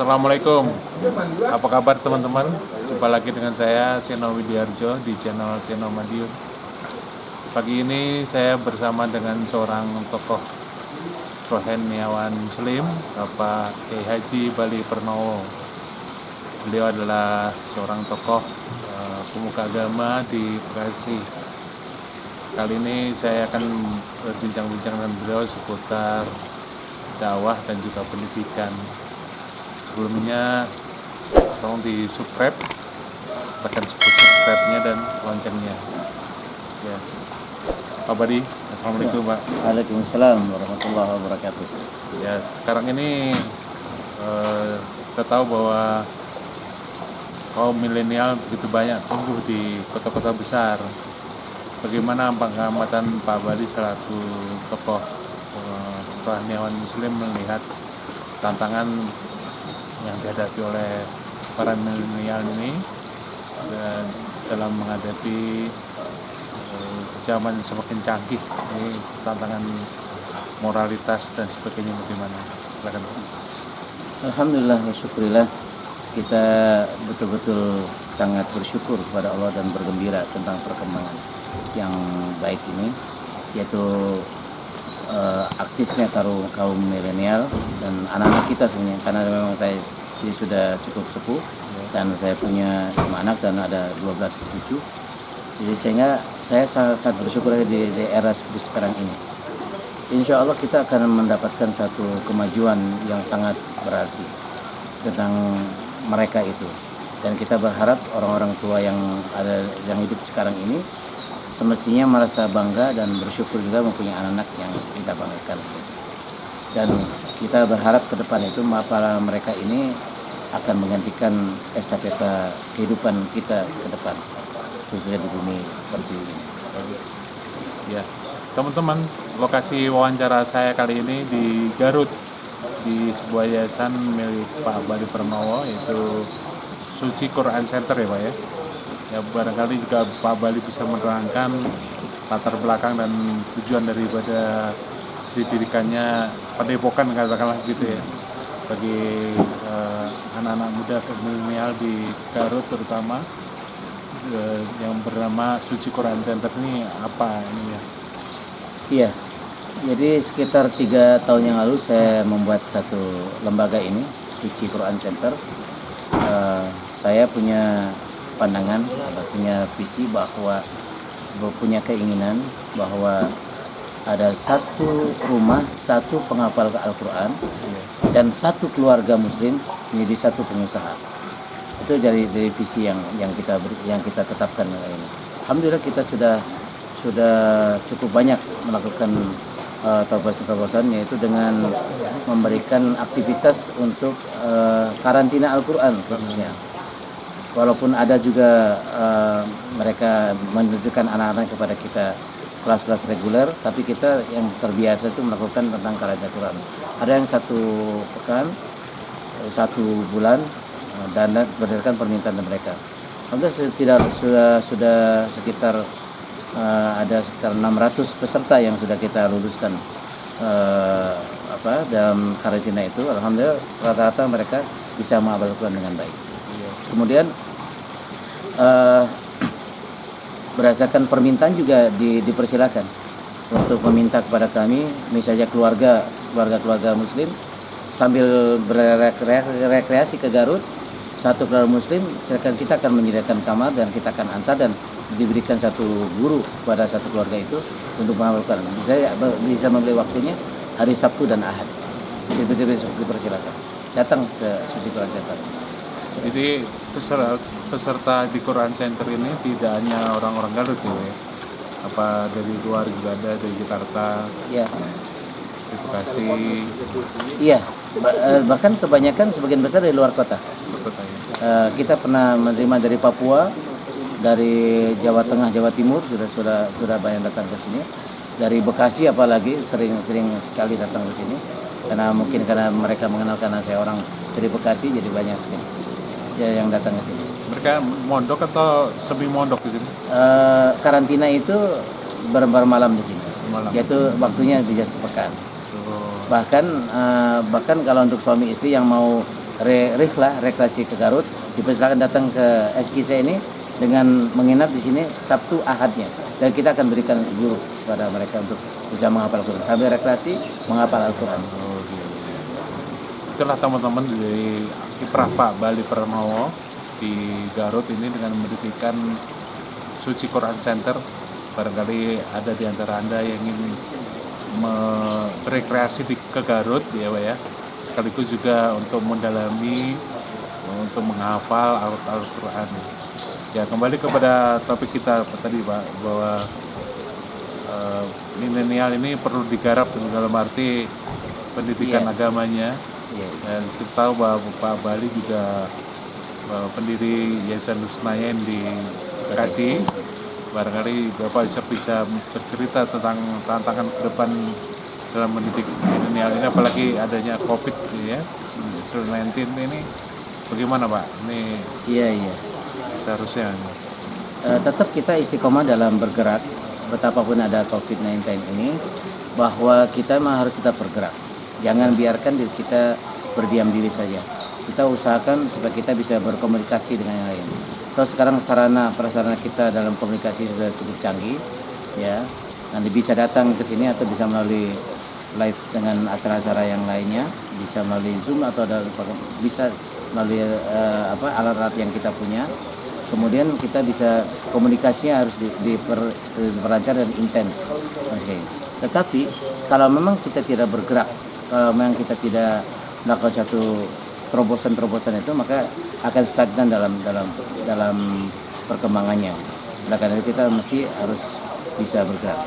Assalamualaikum. Apa kabar teman-teman? Jumpa lagi dengan saya Seno Widiarjo di channel Seno Madiun. Pagi ini saya bersama dengan seorang tokoh rohaniawan Muslim, Bapak Kiai Haji Bali Pernowo. Beliau adalah seorang tokoh pemuka agama di Bekasi. Kali ini saya akan berbincang-bincang dengan beliau seputar dakwah dan juga pendidikan. Sebelumnya tolong di subscribe, tekan subscribe-nya dan loncengnya ya. Pak Badi, Assalamualaikum Pak. Waalaikumsalam warahmatullahi wabarakatuh. Ya, sekarang ini kita tahu bahwa kaum milenial begitu banyak tumbuh di kota-kota besar. Bagaimana pengamatan Pak Badi selaku tokoh rohaniawan Muslim melihat tantangan yang dihadapi oleh para milenial ini dan dalam menghadapi zaman semakin canggih, ini tantangan moralitas dan sebagainya bagaimana? Silakan. Alhamdulillah wa syukurillah, kita betul-betul sangat bersyukur kepada Allah dan bergembira tentang perkembangan yang baik ini, yaitu aktifnya kaum milenial dan anak-anak kita sebenarnya, karena memang saya sudah cukup sepuh dan saya punya 5 anak dan ada 12 cucu. Jadi sehingga saya sangat bersyukur di era seperti sekarang ini. Insya Allah kita akan mendapatkan satu kemajuan yang sangat berarti tentang mereka itu. Dan kita berharap orang-orang tua yang hidup sekarang ini semestinya merasa bangga dan bersyukur juga mempunyai anak-anak yang kita banggakan. Dan kita berharap ke depan itu para mereka ini akan menggantikan estafeta kehidupan kita ke depan, khususnya di bumi pertiwi ini. Ya, teman-teman, lokasi wawancara saya kali ini di Garut, di sebuah yayasan milik Pak Bali Pernowo, yaitu Suci Quran Center ya Pak ya. Ya, barangkali juga Pak Bali bisa menerangkan latar belakang dan tujuan daripada didirikannya padepokan, katakanlah gitu ya, bagi anak-anak muda milenial di Garut terutama, yang bernama Suci Quran Center ini apa ini ya? Iya, jadi sekitar 3 tahun yang lalu saya membuat satu lembaga ini, Suci Quran Center. Saya punya pandangan, punya visi bahwa punya keinginan bahwa ada satu rumah, satu penghafal Al-Quran dan satu keluarga Muslim menjadi satu pengusaha. Itu dari visi yang kita tetapkan ini. Alhamdulillah kita sudah cukup banyak melakukan terobosan-terobosan, yaitu dengan memberikan aktivitas untuk karantina Al-Quran khususnya. Walaupun ada juga mereka menunjukkan anak-anak kepada kita kelas-kelas reguler, tapi kita yang terbiasa itu melakukan tentang karantina Quran. Ada yang 1 pekan, 1 bulan, dan berdasarkan permintaan mereka. Alhamdulillah sudah sekitar ada sekitar 600 peserta yang sudah kita luluskan dalam karantina itu. Alhamdulillah rata-rata mereka bisa menghafal Quran dengan baik. Kemudian berdasarkan permintaan juga dipersilakan untuk meminta kepada kami, misalnya keluarga Muslim sambil berrekreasi ke Garut, satu keluarga Muslim, silakan, kita akan menyediakan kamar dan kita akan antar dan diberikan satu guru pada satu keluarga itu untuk menghafalkan. Bisa membeli waktunya hari Sabtu dan Ahad. Dipersilakan datang ke Suci Quran Center. Jadi peserta di Quran Center ini tidak hanya orang-orang Garut ya? Apa dari luar juga ada, dari Jakarta, Ya, di Bekasi? iya. Bahkan kebanyakan sebagian besar dari luar kota. Kita pernah menerima dari Papua, dari Jawa Tengah, Jawa Timur sudah banyak datang ke sini. Dari Bekasi apalagi sering sekali datang ke sini. Karena mereka mengenal, karena saya orang dari Bekasi, jadi banyak sekali yang datang ke sini. Mereka mondok atau semi mondok di sini? Karantina itu bermalam di sini. Malam. Yaitu waktunya bisa sepekan. So, Bahkan kalau untuk suami istri yang mau rekreasi ke Garut, dipersilakan datang ke SKC ini dengan menginap di sini Sabtu Ahadnya, dan kita akan berikan guru kepada mereka untuk bisa menghafal Al-Quran sambil rekreasi menghafal Al-Quran. Itulah teman-teman dari kiprah Pak Bali Pramowo di Garut ini dengan mendirikan Suci Quran Center. Barangkali ada di antara Anda yang ingin berekreasi ke Garut ya Pak ya, sekaligus juga untuk mendalami, untuk menghafal Al-Quran. Ya, kembali kepada topik kita tadi Pak, bahwa milenial ini perlu digarap dalam arti pendidikan agamanya. Dan kita tahu bahwa Pak Bali juga pendiri Yayasan Husnayen di Bekasi. Barangkali Bapak bisa bercerita tentang tantangan ke depan dalam mendidik milenial ini, apalagi adanya COVID ya, 19 ini, bagaimana Pak? Ini seharusnya tetap kita istiqomah dalam bergerak betapapun ada COVID-19 ini, bahwa kita memang harus tetap bergerak. Jangan biarkan diri kita berdiam diri saja. Kita usahakan supaya kita bisa berkomunikasi dengan yang lain. Terus sekarang prasarana kita dalam komunikasi sudah cukup canggih, ya. Nanti bisa datang ke sini atau bisa melalui live dengan acara-acara yang lainnya, bisa melalui Zoom atau bisa melalui alat-alat yang kita punya. Kemudian kita bisa komunikasinya harus diperlancar dan intens. Okay. Tetapi kalau memang kita tidak bergerak, kalau memang kita tidak melakukan satu terobosan itu, maka akan stagnan dalam perkembangannya. Oleh karena itu kita mesti harus bisa bergerak.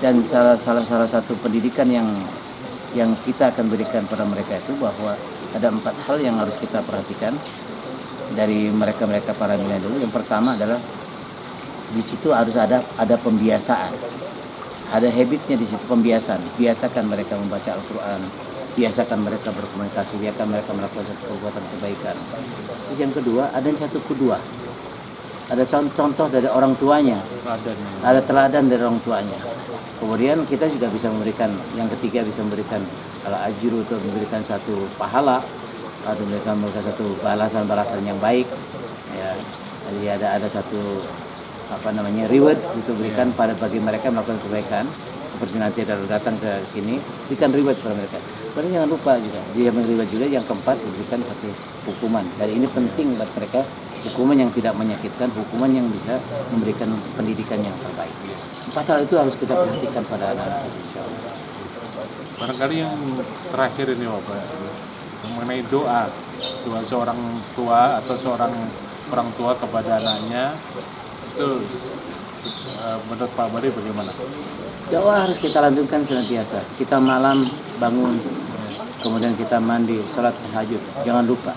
Dan salah satu pendidikan yang kita akan berikan pada mereka itu bahwa ada 4 hal yang harus kita perhatikan dari mereka para milenial dulu. Yang pertama adalah di situ harus ada pembiasaan, ada habitnya di situ, pembiasaan. Biasakan mereka membaca Al-Quran, biasakan mereka berkomunikasi, biarkan mereka melakukan satu perbuatan kebaikan. Terus yang kedua, ada satu kedua, ada contoh dari orang tuanya, ada teladan dari orang tuanya. Kemudian kita juga bisa memberikan, yang ketiga bisa memberikan al-ajru, atau memberikan satu pahala, atau memberikan satu balasan yang baik, ya. Jadi ada satu reward itu berikan bagi mereka melakukan kebaikan. Seperti nanti ada datang ke sini, berikan reward kepada mereka. Kemudian jangan lupa juga, dia reward juga yang keempat, diberikan satu hukuman. Dan ini penting buat mereka, hukuman yang tidak menyakitkan, hukuman yang bisa memberikan pendidikan yang terbaik. 4 hal itu harus kita perhatikan pada anak-anak, insyaallah. Barangkali yang terakhir ini Bapak, mengenai doa seorang tua atau seorang orang tua kepada anaknya, itu menurut Pak Bali bagaimana? Doa harus kita lanjutkan senantiasa. Kita malam bangun, kemudian kita mandi, sholat tahajud. Jangan lupa,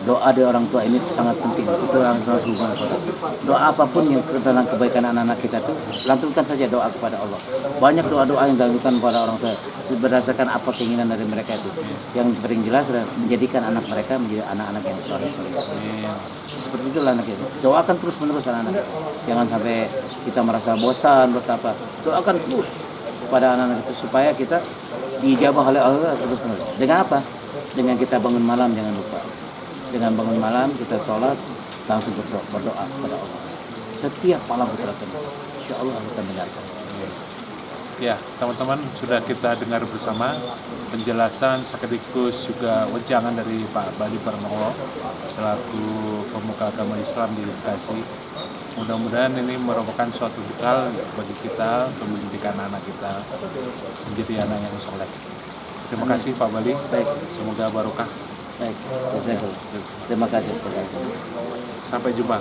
doa dari orang tua ini sangat penting. Itu harus hubungan kita. Doa apapun yang tentang kebaikan anak-anak kita itu, lantunkan saja doa kepada Allah. Banyak doa-doa yang dilakukan kepada orang tua berdasarkan apa keinginan dari mereka itu. Yang paling jelas adalah menjadikan anak mereka menjadi anak-anak yang soleh. Seperti itulah anak itu. Doakan terus-menerus anak-anak. Jangan sampai kita merasa bosan, apa. Doakan terus kepada anak-anak itu supaya kita diijabah oleh Allah terus-menerus. Dengan apa? Dengan kita bangun malam, jangan lupa. Dengan bangun malam kita sholat, langsung berdoa kepada Allah. Setiap malam kita lakukan, insya Allah akan mendengarkan. Ya, teman-teman, sudah kita dengar bersama penjelasan sekaligus juga wejangan dari Pak Bali Pramowo selaku pemuka agama Islam di Bekasi. Mudah-mudahan ini merupakan suatu bekal bagi kita untuk mendidik anak-anak kita menjadi anak yang soleh. Terima kasih Pak Bali. Baik. Semoga barokah. Baik, terima kasih. Sampai jumpa.